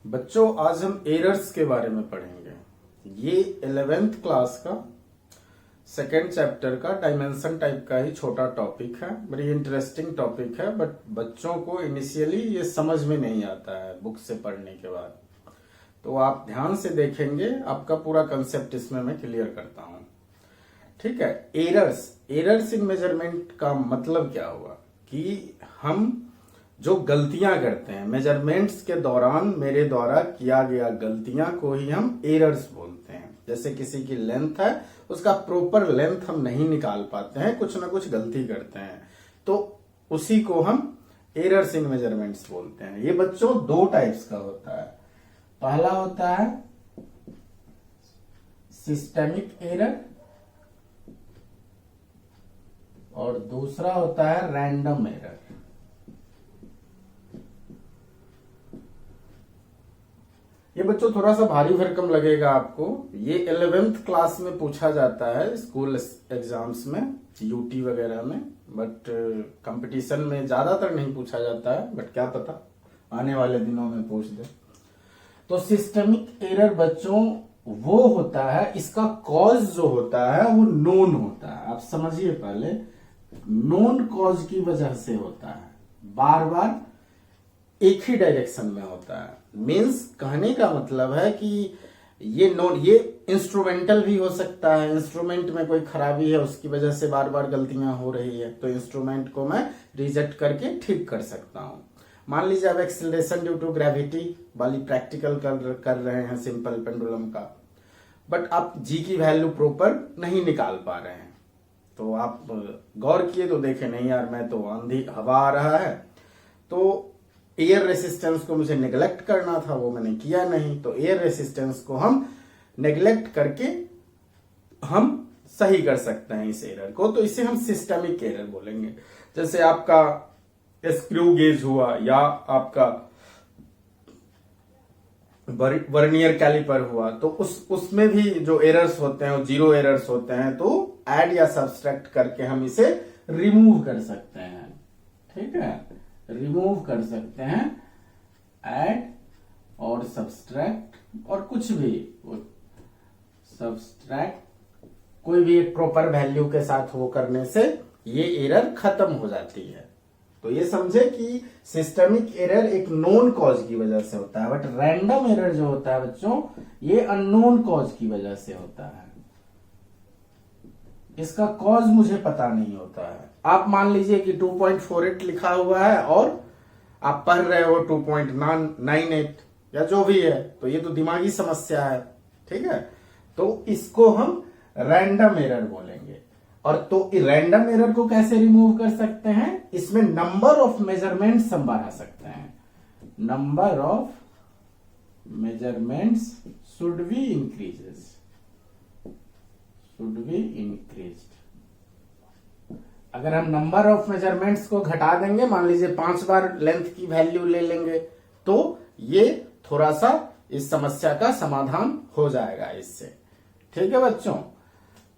बच्चों आज हम एरर्स के बारे में पढ़ेंगे। ये 11th क्लास का सेकेंड चैप्टर का डायमेंशन टाइप का ही छोटा टॉपिक है। बड़ी इंटरेस्टिंग टॉपिक है, बट बच्चों को इनिशियली ये समझ में नहीं आता है बुक से पढ़ने के बाद। तो आप ध्यान से देखेंगे, आपका पूरा कंसेप्ट इसमें मैं क्लियर करता हूं। ठीक है। एरर्स इन मेजरमेंट का मतलब क्या हुआ कि हम जो गलतियां करते हैं मेजरमेंट्स के दौरान, मेरे द्वारा किया गया गलतियां को ही हम एरर्स बोलते हैं। जैसे किसी की लेंथ है, उसका प्रॉपर लेंथ हम नहीं निकाल पाते हैं, कुछ ना कुछ गलती करते हैं, तो उसी को हम एरर्स इन मेजरमेंट्स बोलते हैं। ये बच्चों दो टाइप्स का होता है। पहला होता है सिस्टेमिक एरर और दूसरा होता है रैंडम एरर। ये बच्चों थोड़ा सा भारी भरकम लगेगा आपको। ये 11th क्लास में पूछा जाता है स्कूल एग्जाम्स में, यूटी वगैरह में, बट कंपटीशन में ज्यादातर नहीं पूछा जाता है, बट क्या पता आने वाले दिनों में पूछ दे। तो सिस्टमिक एरर बच्चों वो होता है, इसका कॉज जो होता है वो नोन होता है। आप समझिए, पहले नोन कॉज की वजह से होता है, बार बार एक ही डायरेक्शन में होता है। मीन्स कहने का मतलब है कि ये इंस्ट्रूमेंटल भी हो सकता है। इंस्ट्रूमेंट में कोई खराबी है, उसकी वजह से बार बार गलतियां हो रही है, तो इंस्ट्रूमेंट को मैं रिजेक्ट करके ठीक कर सकता हूं। मान लीजिए आप एक्सेलरेशन ड्यू टू ग्रेविटी वाली प्रैक्टिकल कर रहे हैं सिंपल पेंडुलम का, बट आप जी की वैल्यू प्रॉपर नहीं निकाल पा रहे हैं, तो आप गौर किए तो देखे नहीं यार, मैं तो आंधी हवा आ रहा है, तो एयर रेसिस्टेंस को मुझे नेग्लेक्ट करना था, वो मैंने किया नहीं, तो एयर रेसिस्टेंस को हम नेग्लेक्ट करके हम सही कर सकते हैं इस एरर को, तो इसे हम सिस्टमिक एरर बोलेंगे। जैसे आपका स्क्रू गेज हुआ या आपका वर्नियर कैलिपर हुआ, तो उसमें भी जो एरर्स होते हैं वो जीरो एरर्स होते हैं, तो ऐड या सब्सट्रैक्ट करके हम इसे रिमूव कर सकते हैं। ठीक है, रिमूव कर सकते हैं, ऐड और सब्सट्रैक्ट और कुछ भी सब्सट्रैक्ट, कोई भी एक प्रॉपर वैल्यू के साथ वो करने से ये एरर खत्म हो जाती है। तो ये समझे कि सिस्टमिक एरर एक नोन कॉज की वजह से होता है, बट रैंडम एरर जो होता है बच्चों, ये अननोन कॉज की वजह से होता है। इसका कॉज मुझे पता नहीं होता है। आप मान लीजिए कि 2.48 लिखा हुआ है और आप पढ़ रहे हो 2.98 या जो भी है, तो ये तो दिमागी समस्या है। ठीक है, तो इसको हम रैंडम एरर बोलेंगे। और तो रैंडम एरर को कैसे रिमूव कर सकते हैं? इसमें नंबर ऑफ मेजरमेंट्स हम बढ़ा सकते हैं। Number of measurements should be increases, should be increased. अगर हम नंबर ऑफ मेजरमेंट्स को घटा देंगे, मान लीजिए 5 बार लेंथ की वैल्यू ले लेंगे, तो ये थोड़ा सा इस समस्या का समाधान हो जाएगा इससे। ठीक है बच्चों,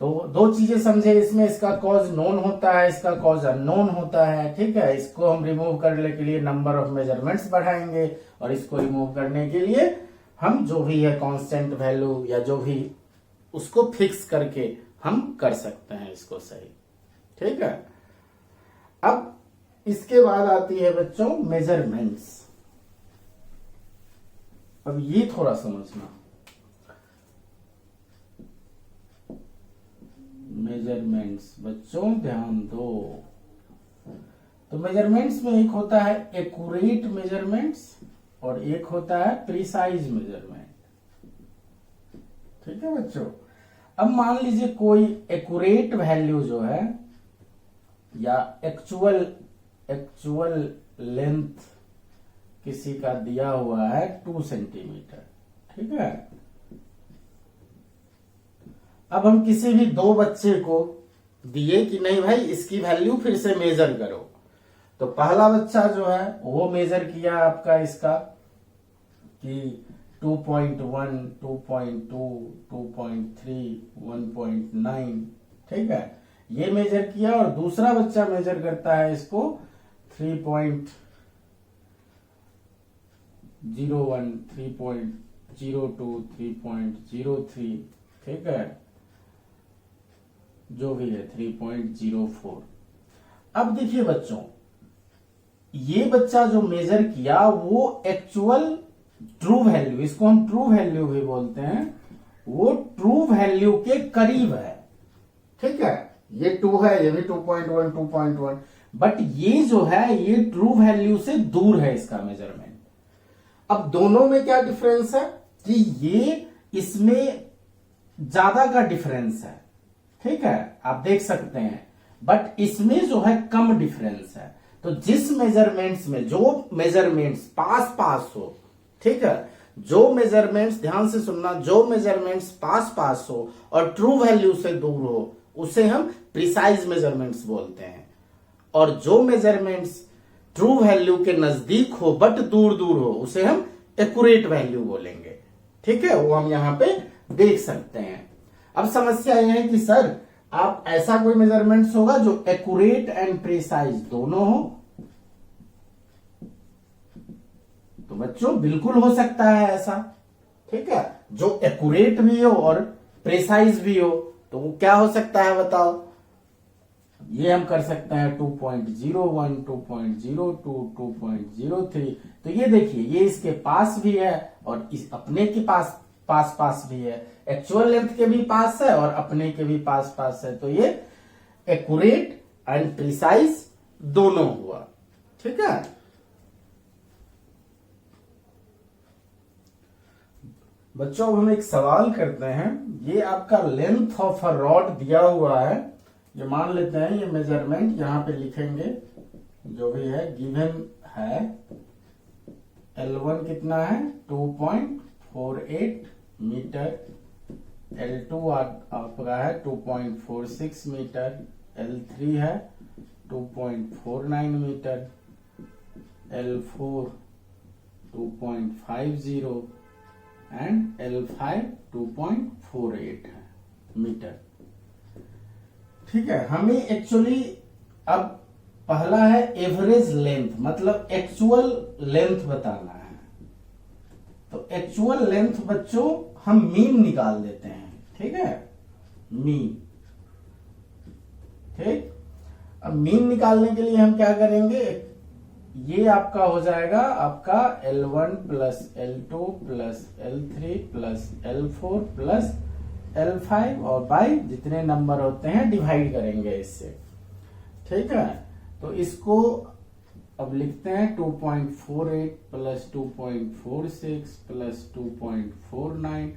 तो दो चीजें समझे इसमें, इसका कॉज नोन होता है, इसका कॉज अननोन होता है। ठीक है, इसको हम रिमूव करने के लिए नंबर ऑफ मेजरमेंट्स बढ़ाएंगे, और इसको रिमूव करने के लिए हम जो भी है कांस्टेंट वैल्यू या जो भी, उसको फिक्स करके हम कर सकते हैं इसको सही। ठीक है, अब इसके बाद आती है बच्चों मेजरमेंट्स। अब ये थोड़ा समझना, मेजरमेंट्स बच्चों ध्यान दो। तो मेजरमेंट्स में एक होता है एक्यूरेट मेजरमेंट्स और एक होता है प्रिसाइज मेजरमेंट। ठीक है बच्चों, अब मान लीजिए कोई एक्यूरेट वैल्यू जो है, या एक्चुअल लेंथ किसी का दिया हुआ है 2 सेंटीमीटर। ठीक है, अब हम किसी भी दो बच्चे को दिए कि नहीं भाई इसकी वैल्यू फिर से मेजर करो, तो पहला बच्चा जो है वो मेजर किया आपका इसका कि 2.1, 2.2, 2.3, 1.9। ठीक है, ये मेजर किया, और दूसरा बच्चा मेजर करता है इसको 3.9 3.01, 3.02, 3.03, ठीक है, जो भी है 3.04। अब देखिए बच्चों, ये बच्चा जो मेजर किया वो एक्चुअल ट्रू वैल्यू, इसको हम ट्रू वैल्यू भी बोलते हैं, वो ट्रू वैल्यू के करीब है, ठीक है। ये 2 है, ये भी 2.1, 2.1, बट ये जो है ये ट्रू वैल्यू से दूर है इसका मेजरमेंट। अब दोनों में क्या डिफरेंस है कि ये इसमें ज्यादा का डिफरेंस है, ठीक है, आप देख सकते हैं, बट इसमें जो है कम डिफरेंस है। तो जिस मेजरमेंट्स में जो मेजरमेंट्स पास पास हो, ठीक है, जो मेजरमेंट्स, ध्यान से सुनना, जो मेजरमेंट्स पास पास हो और ट्रू वैल्यू से दूर हो उसे हम प्रिसाइज मेजरमेंट्स बोलते हैं, और जो मेजरमेंट्स ट्रू वैल्यू के नजदीक हो बट दूर दूर हो उसे हम एक्यूरेट वैल्यू बोलेंगे, ठीक है, वो हम यहां पे देख सकते हैं। अब समस्या यह है कि सर आप ऐसा कोई मेजरमेंट्स होगा जो एक्यूरेट एंड प्रिसाइज दोनों हो, तो बच्चों बिल्कुल हो सकता है ऐसा, ठीक है, जो एक्यूरेट भी हो और प्रिसाइज भी हो, तो वो क्या हो सकता है बताओ। ये हम कर सकते हैं 2.01, 2.02, 2.03। तो ये देखिए, ये इसके पास भी है और इस अपने के पास पास भी है, एक्चुअल लेंथ के भी पास है और अपने के भी पास है, तो ये एक्यूरेट एंड प्रिसाइज दोनों हुआ, ठीक है। बच्चों अब हम एक सवाल करते हैं, ये आपका लेंथ ऑफ अ रॉड दिया हुआ है, ये मान लेते हैं, ये मेजरमेंट यहां पे लिखेंगे, जो भी है गिवन है, L1 कितना है 2.48 मीटर, L2 आपका है 2.46 मीटर, L3 है 2.49 मीटर, L4 2.50 एंड L5 2.48 है मीटर, ठीक है। हमें एक्चुअली अब पहला है एवरेज लेंथ, मतलब एक्चुअल लेंथ बताना है। तो एक्चुअल लेंथ बच्चों हम मीन निकाल देते हैं, ठीक है, मीन, ठीक। अब मीन निकालने के लिए हम क्या करेंगे, ये आपका हो जाएगा आपका L1 plus L2 plus L3 plus L4 plus L5 और बाई जितने नंबर होते हैं डिवाइड करेंगे इससे, ठीक है। तो इसको अब लिखते हैं 2.48 प्लस 2.46 प्लस 2.49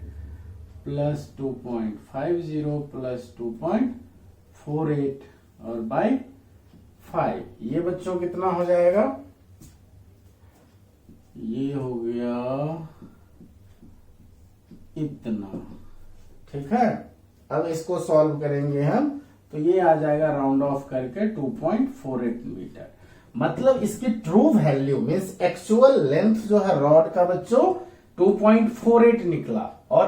प्लस 2.50 प्लस 2.48 और बाई 5। ये बच्चों कितना हो जाएगा, ये हो गया इतना, ठीक है। अब इसको सॉल्व करेंगे हम, तो ये आ जाएगा राउंड ऑफ करके 2.48 मीटर। मतलब इसकी true value means actual length जो है रॉड का बच्चों 2.48 निकला, और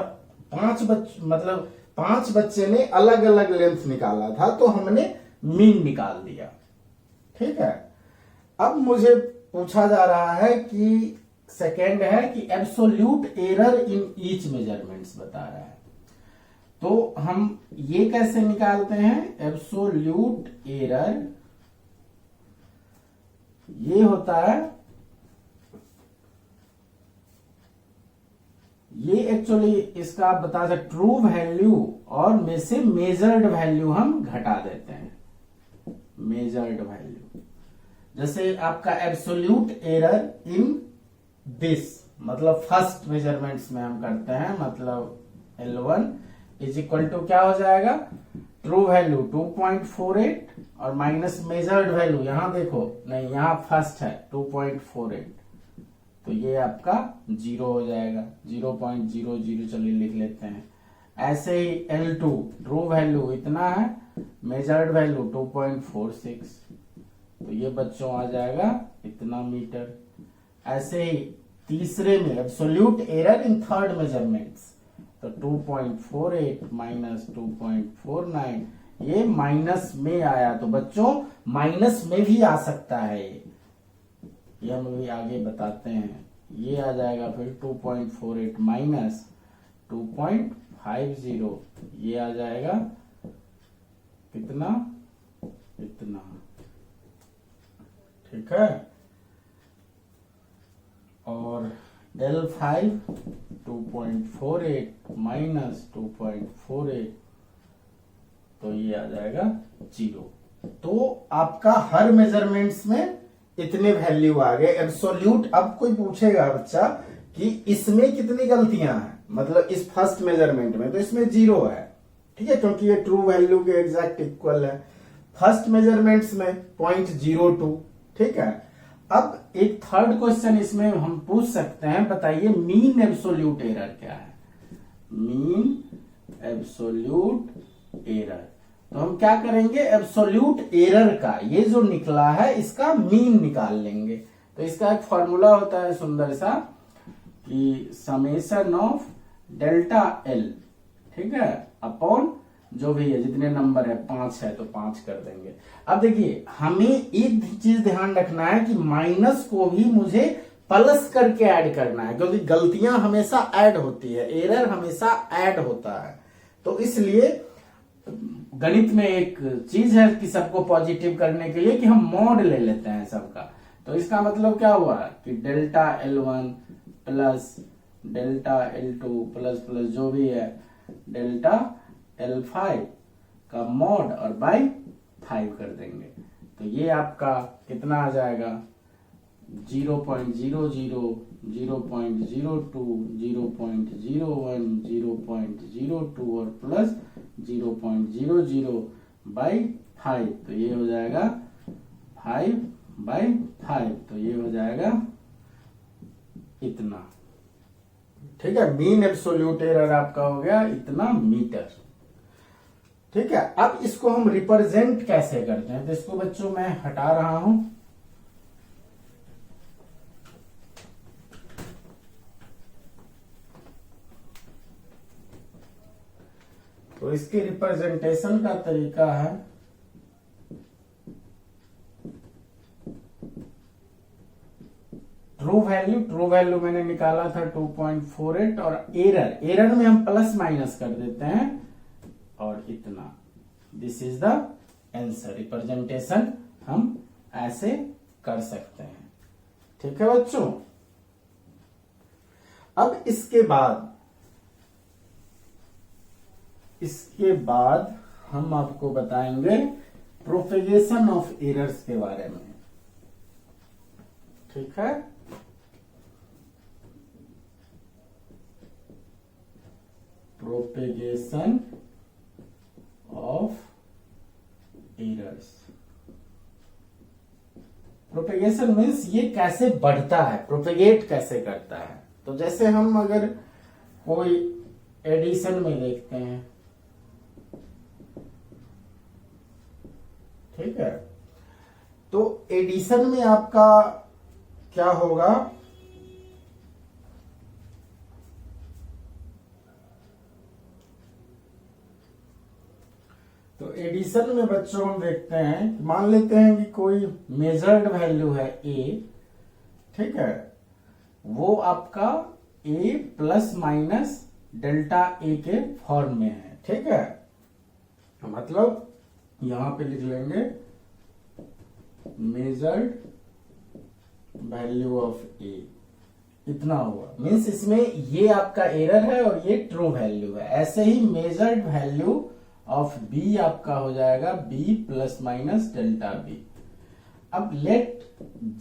पांच बच्चे ने अलग अलग लेंथ निकाला था, तो हमने मीन निकाल दिया, ठीक है। अब मुझे पूछा जा रहा है कि सेकेंड है कि absolute error in each measurements बता रहा है, तो हम ये कैसे निकालते हैं, एब्सोल्यूट एरर ये होता है, ये एक्चुअली इसका आप बता सकते ट्रू वैल्यू और में से मेजर्ड वैल्यू हम घटा देते हैं, मेजर्ड वैल्यू। जैसे आपका एब्सोल्यूट एरर इन दिस, मतलब फर्स्ट मेजरमेंट्स में हम करते हैं, मतलब L1 इज इक्वल टू क्या हो जाएगा, ट्रू वैल्यू 2.48 और माइनस मेजर्ड वैल्यू, यहां देखो नहीं, यहां फर्स्ट है 2.48, तो ये आपका 0 हो जाएगा, 0.00 चलिए लिख लेते हैं। ऐसे ही L2 ट्रू वैल्यू इतना है, मेजर्ड वैल्यू 2.46, तो ये बच्चों आ जाएगा इतना मीटर। ऐसे ही तीसरे में absolute error in third measurements, तो 2.48 माइनस 2.49, ये माइनस में आया, तो बच्चों माइनस में भी आ सकता है, ये हम अभी आगे बताते हैं, ये आ जाएगा फिर 2.48 माइनस 2.50, ये आ जाएगा कितना, इतना। ठीक है, और L5 2.48 माइनस 2.48, तो ये आ जाएगा 0। तो आपका हर मेजरमेंट्स में इतने वैल्यू आ गए एब्सोल्यूट। अब कोई पूछेगा बच्चा कि इसमें कितनी गलतियां हैं, मतलब इस फर्स्ट मेजरमेंट में, तो इसमें 0 है, ठीक है, क्योंकि ये ट्रू वैल्यू के एग्जैक्ट इक्वल है। फर्स्ट मेजरमेंट्स में 0.02, ठीक है। अब एक थर्ड क्वेश्चन इसमें हम पूछ सकते हैं, बताइए मीन एब्सोल्यूट एरर क्या है। मीन एब्सोल्यूट एरर, तो हम क्या करेंगे, एब्सोल्यूट एरर का ये जो निकला है इसका मीन निकाल लेंगे। तो इसका एक फॉर्मूला होता है सुंदर सा, कि समेशन ऑफ डेल्टा एल, ठीक है, अपॉन जो भी है, जितने नंबर है 5 है तो 5 कर देंगे। अब देखिए हमें एक चीज ध्यान रखना है कि माइनस को भी मुझे प्लस करके ऐड करना है, क्योंकि गलतियां हमेशा ऐड होती है, एरर हमेशा ऐड होता है। तो इसलिए गणित में एक चीज है कि सबको पॉजिटिव करने के लिए कि हम मॉड ले लेते हैं सबका। तो इसका मतलब क्या हुआ कि delta L1 plus delta L2 plus plus जो भी है डेल्टा L5 का मॉड और बाई 5 कर देंगे। तो ये आपका कितना आ जाएगा, 0.00, 0.02, 0.01, 0.02 और प्लस 0.00 बाई 5, तो ये हो जाएगा 5/5, तो ये हो जाएगा इतना। ठीक है, मीन एब्सोल्यूट एरर आपका हो गया इतना मीटर। ठीक है, अब इसको हम रिप्रेजेंट कैसे करते हैं, तो इसको बच्चों मैं हटा रहा हूं। तो इसके रिप्रेजेंटेशन का तरीका है, ट्रू वैल्यू मैंने निकाला था 2.48, और एरर में हम प्लस माइनस कर देते हैं और इतना। This is the answer. Representation हम ऐसे कर सकते हैं। ठीक है बच्चों, अब इसके बाद हम आपको बताएंगे प्रोपेगेशन ऑफ एरर्स के बारे में। ठीक है, propagation of errors. Propagation means ये कैसे बढ़ता है, प्रोपेगेट कैसे करता है। तो जैसे हम अगर कोई एडिशन में देखते हैं, ठीक है, तो एडिशन में आपका क्या होगा, तो एडिशन में बच्चों हम देखते हैं, मान लेते हैं कि कोई मेजर्ड वैल्यू है a, ठीक है, वो आपका a plus minus delta a के फॉर्म में है। ठीक है, मतलब यहां पे लिख लेंगे मेजर्ड वैल्यू ऑफ a, इतना हुआ। मीन्स इसमें ये आपका एरर है और ये ट्रू वैल्यू है। ऐसे ही मेजर्ड वैल्यू ऑफ b आपका हो जाएगा b plus minus delta b। अब let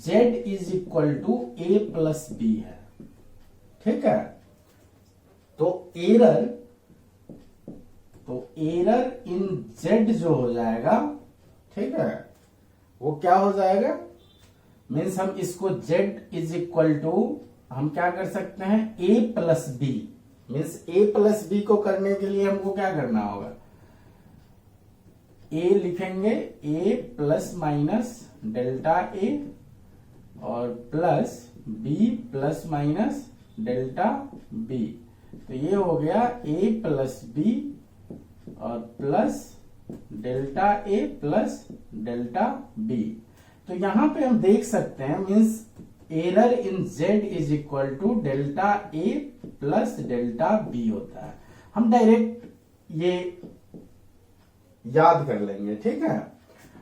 z is equal to a plus b है। ठीक है, तो एरर इन z जो हो जाएगा, ठीक है, वो क्या हो जाएगा, मीन्स हम इसको z इज इक्वल टू हम क्या कर सकते हैं a plus b। Means a plus b को करने के लिए हमको क्या करना होगा, a लिखेंगे a plus minus delta a और plus b plus minus delta b। तो ये हो गया a प्लस b और plus delta a plus delta b। तो यहां पे हम देख सकते हैं, means error in z is equal to delta a plus delta b होता है। हम डायरेक्ट ये याद कर लेंगे, ठीक है।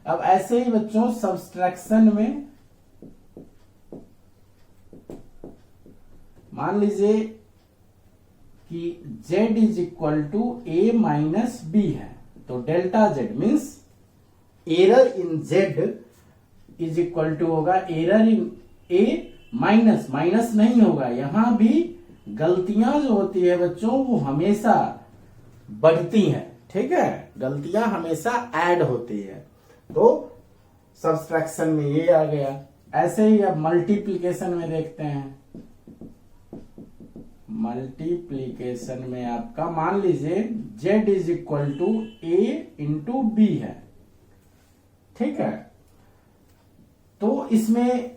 अब ऐसे ही बच्चों सब्सट्रैक्शन में मान लीजिए कि z is equal to a minus B है, तो delta z means error in z is equal to होगा error in a minus, minus नहीं होगा, यहां भी गलतियां जो होती है बच्चों वो हमेशा बढ़ती हैं, ठीक है, गलतियां हमेशा ऐड होती है। तो सब्सट्रैक्शन में ये आ गया। ऐसे ही अब मल्टीप्लीकेशन में देखते हैं। मल्टीप्लीकेशन में आपका मान लीजिए z is equal to a into b है, ठीक है। तो इसमें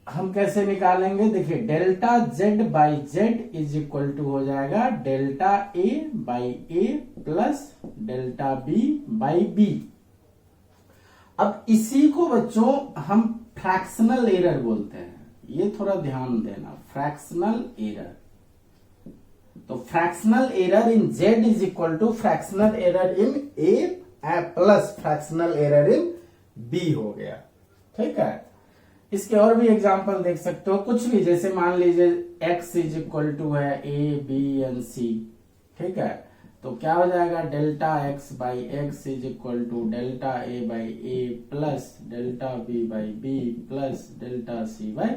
हम कैसे निकालेंगे, देखिए delta z by Z is equal to हो जाएगा delta a by A plus delta b by B. अब इसी को बच्चों हम फ्रैक्शनल एरर बोलते हैं, ये थोड़ा ध्यान देना, फ्रैक्शनल एरर। तो fractional error in z is equal to fractional error in a plus fractional error in b हो गया, ठीक है। इसके और भी एग्जांपल देख सकते हो, कुछ भी, जैसे मान लीजिए x इज इक्वल टू है a b एंड c, ठीक है। तो क्या हो जाएगा delta x by x is equal to delta a by A plus delta b by b plus delta c by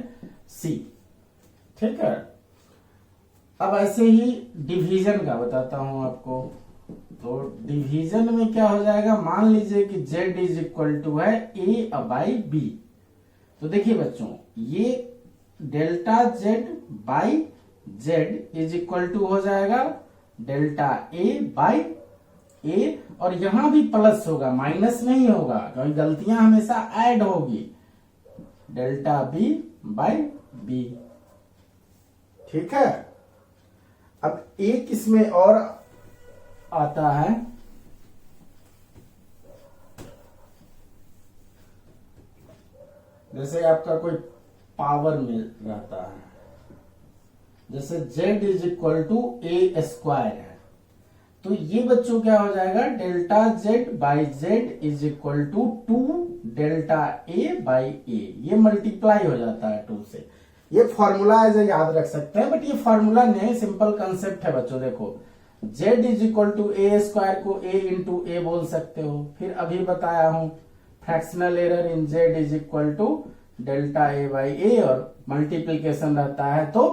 c, ठीक है। अब ऐसे ही डिवीजन का बताता हूं आपको। तो डिवीजन में क्या हो जाएगा, मान लीजिए कि z इज इक्वल टू है a बाई बी। तो देखिए बच्चों ये delta z by Z is equal to हो जाएगा डेल्टा a बाई ए, और यहां भी प्लस होगा, माइनस नहीं होगा, क्योंकि गलतियां हमेशा ऐड होगी, डेल्टा b बाई बी, ठीक है। अब एक इसमें और आता है, जैसे आपका कोई पावर में रहता है, जैसे z is equal to A square है, तो ये बच्चों क्या हो जाएगा delta z by Z is equal to 2 delta a by A, ये मल्टीप्लाई हो जाता है 2 से। ये फॉर्मूला ऐसे याद रख सकते हैं, बट ये फॉर्मूला नहीं, सिंपल कंसेप्ट है बच्चों। देखो z is equal to A square को a इंटू ए बोल सकते हो, फिर अभी बताया हूं fractional error in z is equal to delta a by A, और मल्टीप्लीकेशन रहता है तो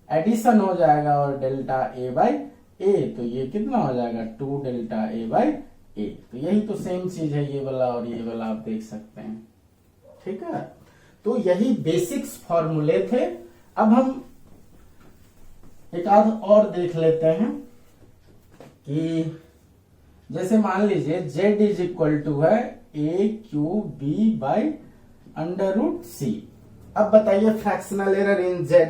एडिशन हो जाएगा और डेल्टा a बाई ए, तो ये कितना हो जाएगा 2 डेल्टा a बाई ए। तो यही तो सेम चीज है, ये वाला और ये वाला आप देख सकते हैं, ठीक है। तो यही बेसिक्स फॉर्मूले थे। अब हम एक आध और देख लेते हैं कि जैसे मान लीजिए z इज इक्वल टू है a cube B by under root C. अब बताइए फ्रैक्शनल एरर इन z।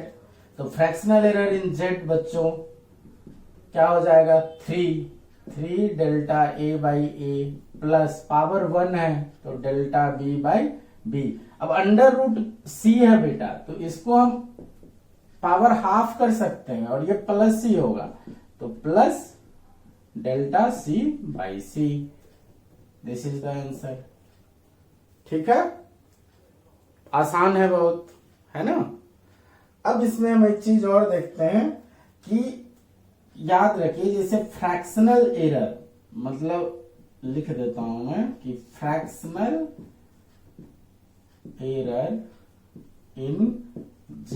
तो फ्रैक्शनल एरर इन z बच्चों क्या हो जाएगा 3 delta a by A plus power 1 है तो डेल्टा b बाई बी। अब अंडर रूट सी है बेटा, तो इसको हम पावर हाफ कर सकते हैं और ये प्लस सी होगा, तो plus delta c by c, this is the answer, ठीक है। आसान है बहुत, है ना। अब इसमें हम एक चीज और देखते हैं कि याद रखिए, जैसे फ्रैक्शनल एरर, मतलब लिख देता हूं मैं कि fractional error in z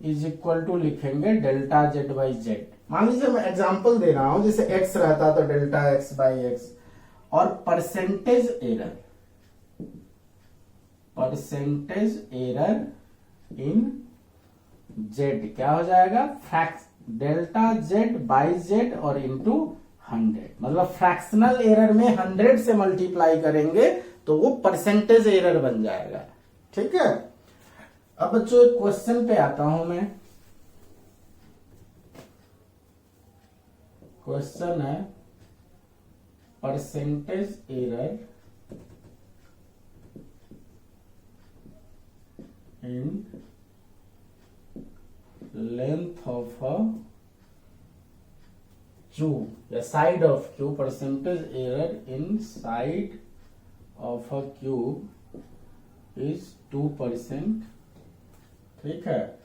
is equal to लिखेंगे डेल्टा z बाई जेड। मान लीजिए मैं एग्जांपल दे रहा हूं, जैसे x रहता तो डेल्टा x बाई एक्स, और परसेंटेज एरर इन z क्या हो जाएगा डेल्टा z बाई जेड और इंटू 100। मतलब फ्रैक्शनल एरर में 100 से मल्टीप्लाई करेंगे तो वो परसेंटेज एरर बन जाएगा, ठीक है। अब बच्चों एक क्वेश्चन पे आता हूं मैं। क्वेश्चन है percentage error in length of a cube या side of cube, percentage error in side of a cube is 2%, ठीक है।